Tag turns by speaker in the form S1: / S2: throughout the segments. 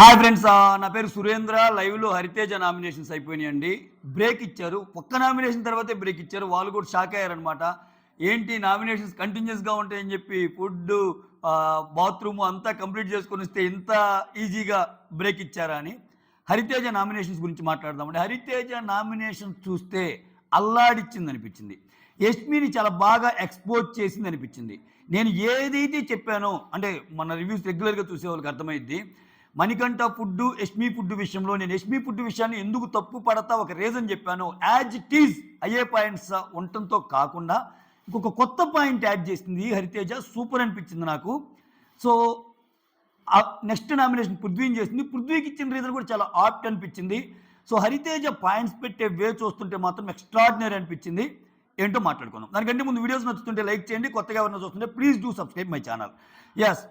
S1: Hi friends, నా పేరు సురేంద్ర. లైవ్లో హరితేజ నామినేషన్స్ అయిపోయినాయండి. బ్రేక్ ఇచ్చారు. ఒక్క నామినేషన్ తర్వాతే బ్రేక్ ఇచ్చారు. వాళ్ళు కూడా షాక్ అయ్యారనమాట. ఏంటి నామినేషన్స్ కంటిన్యూస్గా ఉంటాయని చెప్పి ఫుడ్, బాత్రూమ్ అంతా కంప్లీట్ చేసుకొని వస్తే ఇంత ఈజీగా బ్రేక్ ఇచ్చారా అని. హరితేజ నామినేషన్స్ గురించి మాట్లాడదామండి. హరితేజ నామినేషన్స్ చూస్తే అల్లాడిచ్చింది అనిపించింది. యష్మిని చాలా బాగా ఎక్స్పోజ్ చేసింది అనిపించింది. నేను ఏదైతే చెప్పానో, అంటే మన రివ్యూస్ రెగ్యులర్గా చూసే వాళ్ళకి అర్థమైద్ది. మణికంఠ ఫుడ్, యష్మి ఫుడ్ విషయంలో నేను యష్మి ఫుడ్ విషయాన్ని ఎందుకు తప్పు పడతా ఒక రీజన్ చెప్పాను. యాజ్ ఇట్ ఈజ్ అయ్యే పాయింట్స్ ఉండటంతో కాకుండా ఇంకొక కొత్త పాయింట్ యాడ్ చేసింది హరితేజ. సూపర్ అనిపించింది నాకు. సో నెక్స్ట్ నామినేషన్ పృథ్వీని చేసింది. పృథ్వీకి ఇచ్చిన రీజన్ కూడా చాలా ఆప్ట్ అనిపించింది. సో హరితేజ పాయింట్స్ పెట్టే వే చూస్తుంటే మాత్రం ఎక్స్ట్రాడినరీ అనిపించింది. ఏంటో మాట్లాడుకుందాం. దానికంటే ముందు వీడియోస్ నచ్చుతుంటే లైక్ చేయండి. కొత్తగా ఎవరైనా చూస్తుంటే please do subscribe my channel. Yes,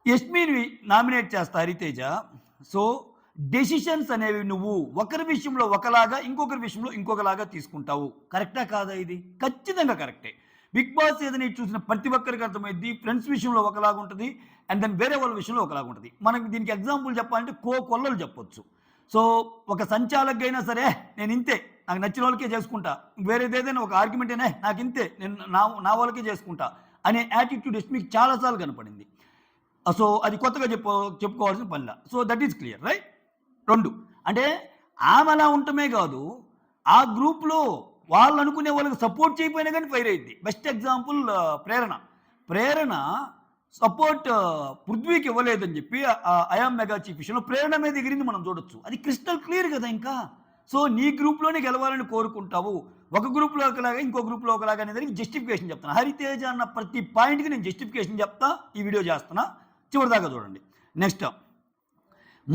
S1: యష్మిని నామినేట్ చేస్తా హరితేజ. సో డెసిషన్స్ అనేవి నువ్వు ఒకరి విషయంలో ఒకలాగా, ఇంకొకరి విషయంలో ఇంకొకలాగా తీసుకుంటావు. కరెక్టా కాదా? ఇది ఖచ్చితంగా కరెక్టే. బిగ్ బాస్ ఏదైనా చూసిన ప్రతి ఒక్కరికి అర్థమైంది. ఫ్రెండ్స్ విషయంలో ఒకలాగా ఉంటుంది, అండ్ దెన్ వేరే వాళ్ళ విషయంలో ఒకలాగా ఉంటుంది. మనకి దీనికి ఎగ్జాంపుల్ చెప్పాలంటే కొల్లలు చెప్పొచ్చు. సో ఒక సంచాలకుగా అయినా సరే, నేను ఇంతే, నాకు నచ్చిన వాళ్ళకే చేసుకుంటా, వేరేది ఏదైనా ఒక ఆర్గ్యుమెంట్ అయినా నాకు ఇంతే, నేను నా వాళ్ళకే చేసుకుంటా అనే యాటిట్యూడ్ యష్మికి చాలాసార్లు కనపడింది. సో అది కొత్తగా చెప్పుకోవాల్సిన పనిలా. So that is clear, right? 2 అంటే ఆమె అలా ఉండటమే కాదు, ఆ గ్రూప్లో వాళ్ళు అనుకునే వాళ్ళకి సపోర్ట్ చేయకపోయినా కానీ ఫైర్ అయ్యింది. బెస్ట్ ఎగ్జాంపుల్ ప్రేరణ సపోర్ట్ పృథ్వీకి ఇవ్వలేదని చెప్పి ఐఆమ్ మెగా చీఫ్ విషయంలో ప్రేరణ మీద ఎగిరింది మనం చూడొచ్చు. అది క్రిస్టల్ క్లియర్ కదా. ఇంకా సో నీ గ్రూప్లోనే గెలవాలని కోరుకుంటావు, ఒక గ్రూప్లో ఒకలాగా ఇంకో గ్రూప్లో ఒకలాగా అనేది జస్టిఫికేషన్ చెప్తాను. హరితేజ అన్న ప్రతి పాయింట్కి నేను జస్టిఫికేషన్ చెప్తా, ఈ వీడియో చేస్తున్నా, చివరిదాకా చూడండి. నెక్స్ట్,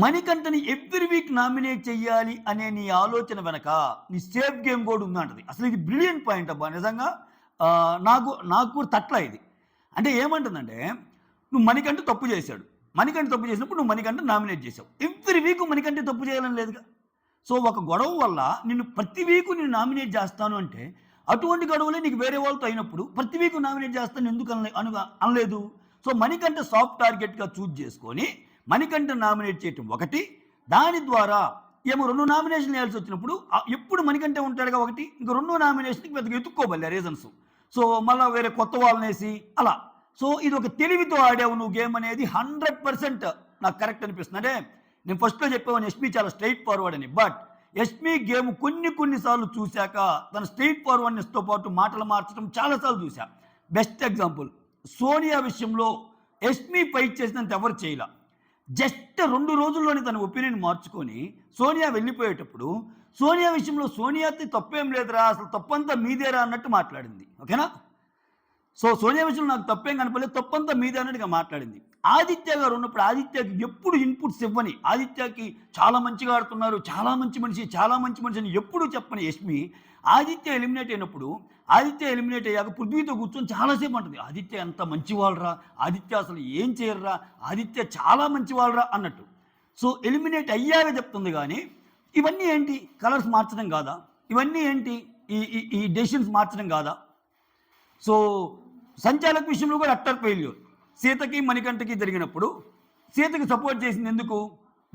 S1: మణికంఠని ఎవ్రీ వీక్ నామినేట్ చెయ్యాలి అనే నీ ఆలోచన వెనక నీ సేఫ్ గేమ్ కూడా ఉందంటది. అసలు ఇది బ్రిలియంట్ పాయింట్ అబ్బా. నిజంగా నాకు కూడా తట్ల ఇది. అంటే ఏమంటుందంటే, నువ్వు మణికంఠ తప్పు చేశాడు, మణికంఠ తప్పు చేసినప్పుడు నువ్వు మణికంఠ నామినేట్ చేసావు. ఎవ్రీ వీక్ మణికంఠ తప్పు చేయాలని లేదుగా. సో ఒక గొడవ వల్ల నిన్ను ప్రతి వీకు నేను నామినేట్ చేస్తాను అంటే, అటువంటి గొడవలే నీకు వేరే వాళ్ళతో అయినప్పుడు ప్రతి వీకు నామినేట్ చేస్తాను ఎందుకు అనలేదు. సో మణికంఠ సాఫ్ట్ టార్గెట్గా చూజ్ చేసుకొని మణికంఠ నామినేట్ చేయటం ఒకటి. దాని ద్వారా ఏమో 2 నామినేషన్ వేయాల్సి వచ్చినప్పుడు ఎప్పుడు మణికంఠ ఉంటాడుగా ఒకటి, ఇంకో 2 నామినేషన్కి పెద్దగా ఎత్తుక్కోబల్లే రీజన్స్. సో మళ్ళీ వేరే కొత్త వాళ్ళని వేసి అలా. సో ఇది ఒక తెలివితో ఆడావు నువ్వు గేమ్ అనేది 100% నాకు కరెక్ట్ అనిపిస్తుంది. అంటే నేను ఫస్ట్లో చెప్పాను యష్మి చాలా స్ట్రైట్ ఫార్వర్డ్ అని, బట్ యష్మి గేమ్ కొన్నిసార్లు చూశాక తన స్ట్రైట్ ఫార్వర్డ్నెస్తో పాటు మాటలు మార్చడం చాలాసార్లు చూసా. బెస్ట్ ఎగ్జాంపుల్, సోనియా విషయంలో యష్మి ఫైట్ చేసినంత ఎవరు చేయలే. జస్ట్ 2 రోజుల్లోనే తన ఒపీనియన్ మార్చుకొని సోనియా వెళ్ళిపోయేటప్పుడు సోనియా విషయంలో సోనియాతో తప్పేం లేదురా, అసలు తప్పంతా మీదేరా అన్నట్టు మాట్లాడింది. ఓకేనా? సో సోనియా విషయంలో నాకు తప్పేం కనపడలేదు, తప్పంతా మీదే అన్నట్టుగా మాట్లాడింది. ఆదిత్య గారు ఉన్నప్పుడు ఆదిత్యకి ఎప్పుడు ఇన్పుట్స్ ఇవ్వని, ఆదిత్యకి చాలా మంచిగా ఆడుతున్నారు, చాలా మంచి మనిషి అని ఎప్పుడు చెప్పని యష్మి ఆదిత్య ఎలిమినేట్ అయినప్పుడు, ఆదిత్య ఎలిమినేట్ అయ్యాక పృథ్వీతో కూర్చొని చాలాసేపు అంటుంది, ఆదిత్య ఎంత మంచివాళ్ళరా, ఆదిత్య అసలు ఏం చేయర్రా, ఆదిత్య చాలా మంచివాళ్ళరా అన్నట్టు. సో ఎలిమినేట్ అయ్యాక చెప్తుంది. కానీ ఇవన్నీ ఏంటి? కలర్స్ మార్చడం కాదా? ఇవన్నీ ఏంటి? ఈ డెసిషన్స్ మార్చడం కాదా? సో సంచాలక విషయంలో కూడా అట్టర్ ఫెయిల్యూర్. సీతకి మణికంఠకి జరిగినప్పుడు సీతకి సపోర్ట్ చేసింది ఎందుకు?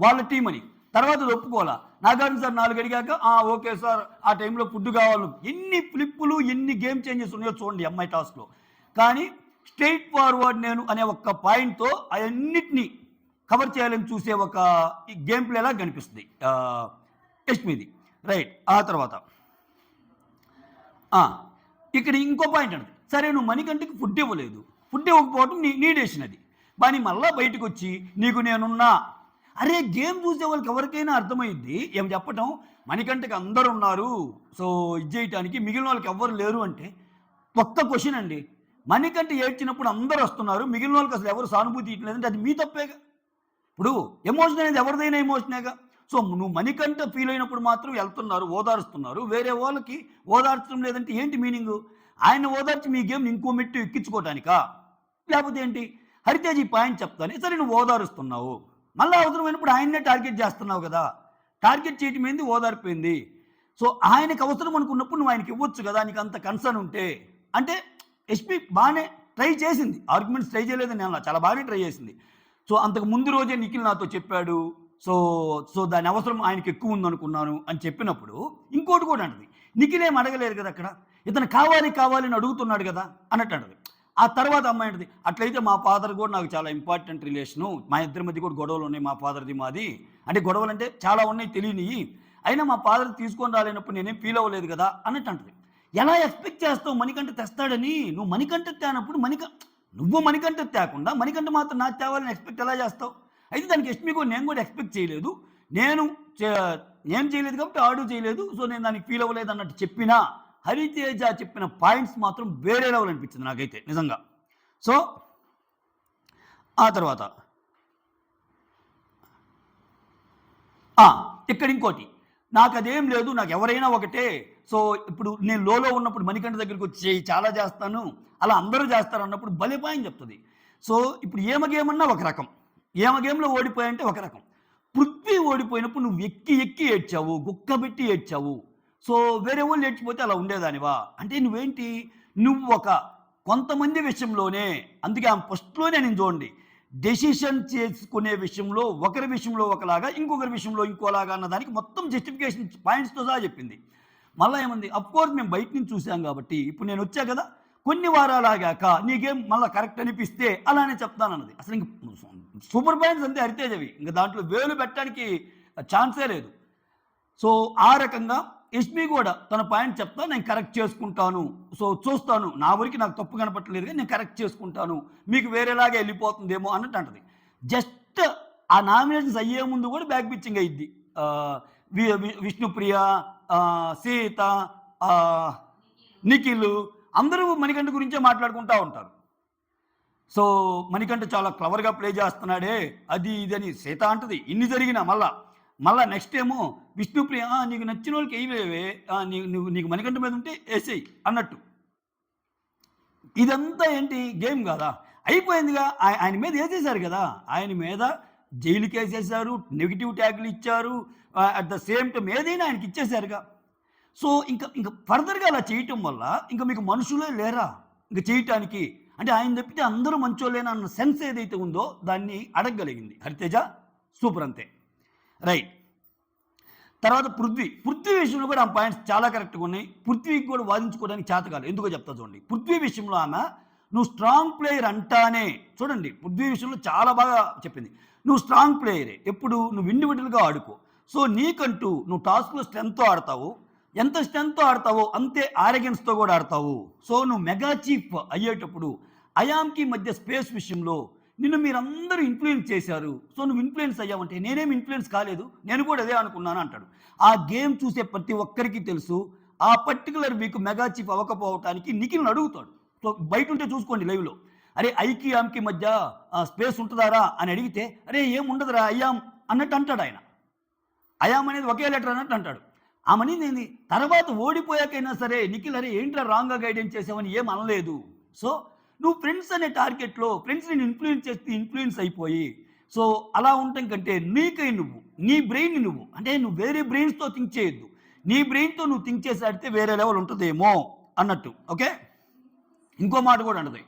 S1: వాళ్ళ టీం అని. తర్వాత ఒప్పుకోవాలా? నాగార్జున సార్ 4 అడిగాక ఓకే సార్, ఆ టైంలో ఫుడ్ కావాలి. ఎన్ని ఫ్లిప్పులు, ఎన్ని గేమ్ చేంజెస్ ఉన్నాయో చూడండి అమ్మాయి టాస్క్లో. కానీ స్ట్రైట్ ఫార్వర్డ్ నేను అనే ఒక్క పాయింట్తో అవన్నిటినీ కవర్ చేయాలని చూసే ఒక గేమ్ ప్లేలా కనిపిస్తుంది యష్మిది, రైట్? ఆ తర్వాత ఇక్కడ ఇంకో పాయింట్ అండి. సరే, నువ్వు మణికంఠకి ఫుడ్ ఇవ్వలేదు, ఫుడ్ ఇవ్వకపోవడం నీ డెసిషన్ అది. కానీ మళ్ళీ బయటకు వచ్చి నీకు నేనున్నా, అరే గేమ్ చూసే వాళ్ళకి ఎవరికైనా అర్థమైంది ఏం చెప్పటం, మణికంఠకి అందరు ఉన్నారు, సో ఇది చేయటానికి మిగిలిన వాళ్ళకి ఎవ్వరు లేరు అంటే ఒక్క క్వశ్చన్ అండి. మణికంఠ ఏడ్చినప్పుడు అందరూ వస్తున్నారు, మిగిలిన వాళ్ళకి అసలు ఎవరు సానుభూతి ఇవ్వలేదంటే అది మీ తప్పేగా. ఇప్పుడు ఎమోషన్ అనేది ఎవరిదైనా ఎమోషనేగా. సో నువ్వు మణికంఠ ఫీల్ అయినప్పుడు మాత్రం వెళ్తున్నారు, ఓదారుస్తున్నారు, వేరే వాళ్ళకి ఓదార్చడం లేదంటే ఏంటి మీనింగు? ఆయన ఓదార్చి మీ గేమ్ ఇంకో మెట్టు ఎక్కించుకోవటానికా? లేకపోతే ఏంటి? హరితేజ ఈ పాయింట్ చెప్తాను, సరే నువ్వు ఓదారుస్తున్నావు, మళ్ళీ అవసరమైనప్పుడు ఆయన్నే టార్గెట్ చేస్తున్నావు కదా. టార్గెట్ చేయటం ఏంది? ఓదార్పోయింది. సో ఆయనకు అవసరం అనుకున్నప్పుడు నువ్వు ఆయనకి ఇవ్వచ్చు కదా, నీకు అంత కన్సర్న్ ఉంటే. అంటే యష్మి బాగానే ట్రై చేసింది, ఆర్గ్యుమెంట్స్ ట్రై చేయలేదని నేను చాలా బాగానే ట్రై చేసింది. సో అంతకు ముందు రోజే నిఖిల్ నాతో చెప్పాడు, సో సో దాని అవసరం ఆయనకి ఎక్కువ ఉందనుకున్నాను అని చెప్పినప్పుడు ఇంకోటి కూడా అంటది, నిఖిలేం అడగలేదు కదా అక్కడ, ఇతను కావాలి కావాలి అని అడుగుతున్నాడు కదా అన్నట్టు అంటది. ఆ తర్వాత అమ్మాయి అంటది, అట్లయితే మా ఫాదర్ కూడా నాకు చాలా ఇంపార్టెంట్ రిలేషను, మా ఇద్దరి మధ్య కూడా గొడవలు ఉన్నాయి, మా ఫాదర్ది మాది, అంటే గొడవలు అంటే చాలా ఉన్నాయి తెలియనివి, అయినా మా ఫాదర్ తీసుకొని రాలేనప్పుడు నేనేం ఫీల్ అవ్వలేదు కదా అన్నట్టు అంటది. ఎలా ఎక్స్పెక్ట్ చేస్తావు మణికంఠ తెస్తాడని? నువ్వు మణికంఠ తేనప్పుడు నువ్వు మణికంఠ తేకుండా మణికంఠ మాత్రం నాకు తేవాలని ఎక్స్పెక్ట్ ఎలా చేస్తావు? అయితే దానికి యష్మి కూడా నేను కూడా ఎక్స్పెక్ట్ చేయలేదు, నేను చేయలేదు కాబట్టి ఆడు చేయలేదు, సో నేను దానికి ఫీల్ అవ్వలేదు అన్నట్టు చెప్పినా హరితేజ చెప్పిన పాయింట్స్ మాత్రం వేరే లెవెల్ అనిపించింది నాకైతే నిజంగా. సో ఆ తర్వాత ఇక్కడ ఇంకోటి, నాకు అదేం లేదు, నాకు ఎవరైనా ఒకటే, సో ఇప్పుడు నేను లోలో ఉన్నప్పుడు మణికంఠ దగ్గరికి వచ్చి చాలా చేస్తాను, అలా అందరూ చేస్తారు అన్నప్పుడు భలే పాయింట్ చెప్తుంది. సో ఇప్పుడు ఏమ గేమ్ అన్నా ఒక రకం, ఏమ గేమ్లో ఓడిపోయంటే ఒక రకం. పృథ్వీ ఓడిపోయినప్పుడు నువ్వు ఎక్కి ఎక్కి ఏడ్చావు, గుక్కబెట్టి ఏడ్చావు, సో వేరే వాళ్ళు ఏడ్చిపోతే అలా ఉండేదానివా అంటే నువ్వేంటి, నువ్వు ఒక కొంతమంది విషయంలోనే, అందుకే ఆ ఫస్ట్లోనే నేను చూడండి, డెసిషన్ చేసుకునే విషయంలో ఒకరి విషయంలో ఒకలాగా ఇంకొకరి విషయంలో ఇంకోలాగా అన్నదానికి మొత్తం జస్టిఫికేషన్ పాయింట్స్తో సహా చెప్పింది. మళ్ళీ ఏముంది, అఫ్కోర్స్ మేము బయట నుంచి చూసాం కాబట్టి ఇప్పుడు నేను వచ్చా కదా, కొన్ని వారాలు ఆగాక నీకేం మళ్ళీ కరెక్ట్ అనిపిస్తే అలానే చెప్తానన్నది. అసలు ఇంక సూపర్ పాయింట్స్ అంతే హరితేజవి, ఇంకా దాంట్లో వేలు పెట్టడానికి ఛాన్సే లేదు. సో ఆ రకంగా యష్మి కూడా తన పాయింట్ చెప్తా, నేను కరెక్ట్ చేసుకుంటాను, సో చూస్తాను, నా వరకు నాకు తప్పు కనపట్టలేదు కానీ నేను కరెక్ట్ చేసుకుంటాను, మీకు వేరేలాగా వెళ్ళిపోతుందేమో అన్నట్టు అంటది. జస్ట్ ఆ నామినేషన్స్ అయ్యే ముందు కూడా బ్యాక్ పిచ్చింగ్ అయ్యిద్ది. విష్ణుప్రియ, సీత, నిఖిల్ అందరూ మణికంఠ గురించే మాట్లాడుకుంటూ ఉంటారు. సో మణికంఠ చాలా క్లవర్గా ప్లే చేస్తున్నాడే అది ఇది అని సీత అంటది. ఇన్ని జరిగినా మళ్ళా నెక్స్ట్ ఏమో విష్ణుప్రియ, నీకు నచ్చిన వాళ్ళకి వేయలేవే, నీకు మణికంఠ మీద ఉంటే వేసేయి అన్నట్టు. ఇదంతా ఏంటి, గేమ్ కాదా? అయిపోయిందిగా, ఆయన మీద వేసేసారు కదా, ఆయన మీద జైలుకి వేసేసారు, నెగిటివ్ ట్యాగ్లు ఇచ్చారు, అట్ ద సేమ్ టైం ఏదైనా ఆయనకి ఇచ్చేసారుగా. సో ఇంకా ఫర్దర్గా అలా చేయటం వల్ల ఇంకా మీకు మనుషులే లేరా ఇంకా చేయటానికి, అంటే ఆయన తప్పితే అందరూ మంచోళ్ళేనా అన్న సెన్స్ ఏదైతే ఉందో దాన్ని అడగగలిగింది హరితేజ. సూపర్ అంతే, రైట్. తర్వాత పృథ్వీ విషయంలో కూడా ఆ పాయింట్స్ చాలా కరెక్ట్గా ఉన్నాయి. పృథ్వీకి కూడా వాదించుకోవడానికి చేత కాదు, ఎందుకో చెప్తా చూడండి. పృథ్వీ విషయంలో ఆమె నువ్వు స్ట్రాంగ్ ప్లేయర్ అంటానే, చూడండి పృథ్వీ విషయంలో చాలా బాగా చెప్పింది, నువ్వు స్ట్రాంగ్ ప్లేయరే, ఎప్పుడు నువ్వు ఇండివిజువల్గా ఆడుకో, సో నీకంటూ నువ్వు టాస్క్లో స్ట్రెంగ్త్తో ఆడతావు, ఎంత స్ట్రెంగ్త్తో ఆడతావో అంతే ఆరోగెన్స్తో కూడా ఆడతావు. సో నువ్వు మెగా చీఫ్ అయ్యేటప్పుడు అయామ్కి మధ్య స్పేస్ విషయంలో నిన్ను మీరందరూ ఇన్ఫ్లుయెన్స్ చేశారు, సో నువ్వు ఇన్ఫ్లుయెన్స్ అయ్యావంటే నేనేం ఇన్ఫ్లుయెన్స్ కాలేదు, నేను కూడా అదే అనుకున్నాను అంటాడు. ఆ గేమ్ చూసే ప్రతి ఒక్కరికి తెలుసు ఆ పర్టికులర్ వీక్ మెగా చీఫ్ అవ్వకపోవటానికి నిఖిల్ని అడుగుతాడు. సో బయట ఉంటే చూసుకోండి లైవ్లో, అరే ఐకి ఆమ్కి మధ్య స్పేస్ ఉంటుందారా అని అడిగితే అరే ఏం ఉండదురా అయ్యాం అన్నట్టు అంటాడు ఆయన. అయామ్ అనేది ఒకే లెటర్ అన్నట్టు అంటాడు. ఆమెని నేను తర్వాత ఓడిపోయాకైనా సరే నిఖిల్ అరే ఏంట్రా రాంగ్గా గైడెన్స్ చేసావని ఏం అనలేదు. సో నువ్వు ఫ్రెండ్స్ అనే టార్గెట్లో ఫ్రెండ్స్ నేను ఇన్ఫ్లుయెన్స్ చేస్తే ఇన్ఫ్లుయెన్స్ అయిపోయి, సో అలా ఉండటం కంటే నీకై నువ్వు నీ బ్రెయిన్ నువ్వు, అంటే నువ్వు వేరే బ్రెయిన్స్తో థింక్ చేయొద్దు, నీ బ్రెయిన్తో నువ్వు థింక్ చేసి ఆడితే వేరే లెవెల్ ఉంటుందేమో అన్నట్టు. ఓకే, ఇంకో మాట కూడా అంటది,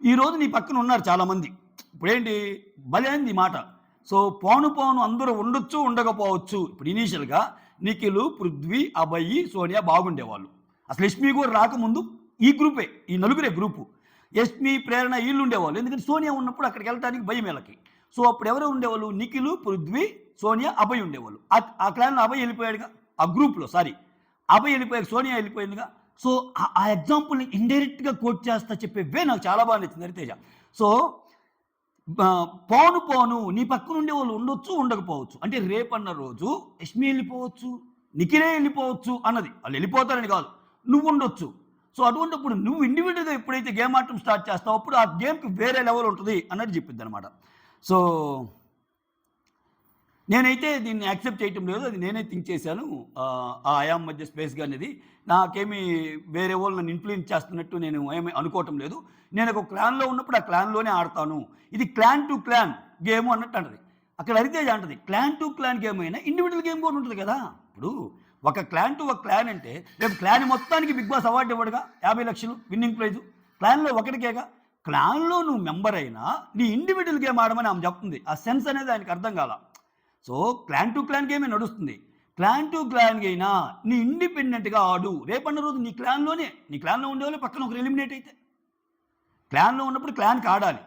S1: ఈరోజు నీ పక్కన ఉన్నారు చాలామంది, ఇప్పుడేంటి భలేంది మాట, సో పోను అందరూ ఉండొచ్చు ఉండకపోవచ్చు. ఇప్పుడు ఇనీషియల్గా నిఖిల్, పృథ్వీ, అభయ్, సోనియా బాగుండేవాళ్ళు, అసలు యష్మి కూడా రాకముందు ఈ గ్రూపే, ఈ నలుగురే గ్రూపు, యష్మి, ప్రేరణ వీళ్ళు ఉండేవాళ్ళు, ఎందుకంటే సోనియా ఉన్నప్పుడు అక్కడికి వెళ్ళడానికి భయం వీళ్ళకి. సో అప్పుడు ఎవరు ఉండేవాళ్ళు, నిఖిల్, పృథ్వీ, సోనియా, అభయ్ ఉండేవాళ్ళు. ఆ క్లాన్లో అభయ్ వెళ్ళిపోయాడుగా, ఆ గ్రూప్లో అభయ్ వెళ్ళిపోయాక సోనియా వెళ్ళిపోయిందిగా. సో ఆ ఎగ్జాంపుల్ని ఇండైరెక్ట్గా కోట్ చేస్తా చెప్పే వే నాకు చాలా బాగా నచ్చింది హరితేజ. సో పోను నీ పక్కన ఉండే వాళ్ళు ఉండొచ్చు ఉండకపోవచ్చు, అంటే రేపన్న రోజు యష్మి వెళ్ళిపోవచ్చు, నిఖిలే వెళ్ళిపోవచ్చు అన్నది, వాళ్ళు వెళ్ళిపోతారని కాదు, నువ్వు ఉండొచ్చు. సో అటువంటిప్పుడు నువ్వు ఇండివిజువల్గా ఎప్పుడైతే గేమ్ ఆడటం స్టార్ట్ చేస్తావు అప్పుడు ఆ గేమ్కి వేరే లెవెల్ ఉంటుంది అన్నది చెప్పిద్ది అనమాట. సో నేనైతే దీన్ని యాక్సెప్ట్ చేయటం లేదు, అది నేనే థింక్ చేశాను. ఆ అయామ్ మధ్య స్పేస్గా అనేది నాకేమీ వేరే వాళ్ళు నన్ను ఇన్ఫ్లుయెన్స్ చేస్తున్నట్టు నేను ఏమీ అనుకోవటం లేదు. నేను ఒక క్లాన్లో ఉన్నప్పుడు ఆ క్లాన్లోనే ఆడతాను, ఇది క్లాన్ టు క్లాన్ గేమ్ అన్నట్టు అంటది. అక్కడ హరితేజ అంటది క్లాన్ టు క్లాన్ గేమ్ అయినా ఇండివిజువల్ గేమ్ కూడా ఉంటుంది కదా. ఇప్పుడు ఒక క్లాన్ టు ఒక క్లాన్ అంటే రేపు క్లాన్ మొత్తానికి బిగ్ బాస్ అవార్డు ఇవ్వడుగా, 50 లక్షలు విన్నింగ్ ప్రైజు, క్లాన్లో ఒకటికేగా. క్లాన్లో నువ్వు మెంబర్ అయినా నీ ఇండివిజువల్ గేమ్ ఆడమని ఆమె చెప్తుంది, ఆ సెన్స్ అనేది ఆయనకు అర్థం కాల. సో క్లాన్ టు క్లాన్ గేమే నడుస్తుంది. క్లాన్ టు క్లాన్ అయినా నీ ఇండిపెండెంట్‌గా ఆడు. రేపన్న రోజు నీ క్లాన్‌లో ఉండేవాళ్ళు పక్కన ఒకరు ఎలిమినేట్ అయితే. క్లాన్‌లో ఉన్నప్పుడు క్లాన్‌కి ఆడాలి.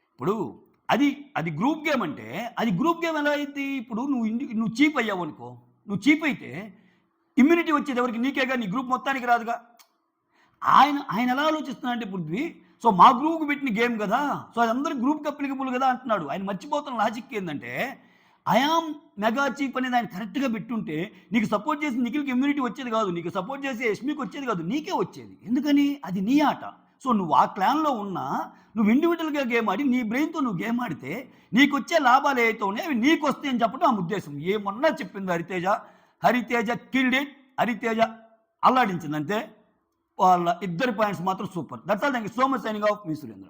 S1: ఇప్పుడు అది గ్రూప్ గేమ్ అంటే, అది గ్రూప్ గేమ్ ఎలా అయిద్ది? ఇప్పుడు నువ్వు చీప్ అయ్యావనుకో, నువ్వు చీప్ అయితే ఇమ్యూనిటీ వచ్చేది ఎవరికి? నీకేగా, నీ గ్రూప్ మొత్తానికి రాదుగా. ఆయన ఎలా ఆలోచిస్తున్నాడంటే పృథ్వీ, సో మా గ్రూప్‌కి పెట్టిన గేమ్ గదా! సో అది అందరి గ్రూప్‌కి అప్లికబుల్ గదా అంటున్నాడు. ఆయన మర్చిపోతున్న లాజిక్ ఏందంటే, ఐ యామ్ మెగా చీఫ్ అనేది ఆయన కరెక్ట్‌గా పెట్టుంటే, నీకు సపోర్ట్ చేసి నిఖిల్‌కి ఇమ్యూనిటీ వచ్చేది గాదు. నీకు సపోర్ట్ చేసే యష్మికి వచ్చేది గాదు. నీకే వచ్చేది. ఎందుకని? అది నీ ఆట. సో నువ్వు ఆ క్లాన్‌లో ఉన్నా, నువ్వు ఇండివిడ్యువల్‌గా గేమ్ ఆడి, నీ బ్రెయిన్‌తో నువ్వు గేమ్ ఆడితే, నీకొచ్చే లాభాలు ఏవైతే ఉన్నాయో అవి నీకొస్తాయని చెప్పడం ఆమె ఉద్దేశం. ఏమన్నా చెప్పింది హరితేజ కిల్డ్ ఇట్. హరితేజ అల్లాడించింది అంతే. వాళ్ళ ఇద్దరి పాయింట్స్ మాత్రం super. That's all. Thank you so much. Signing off me Surendra.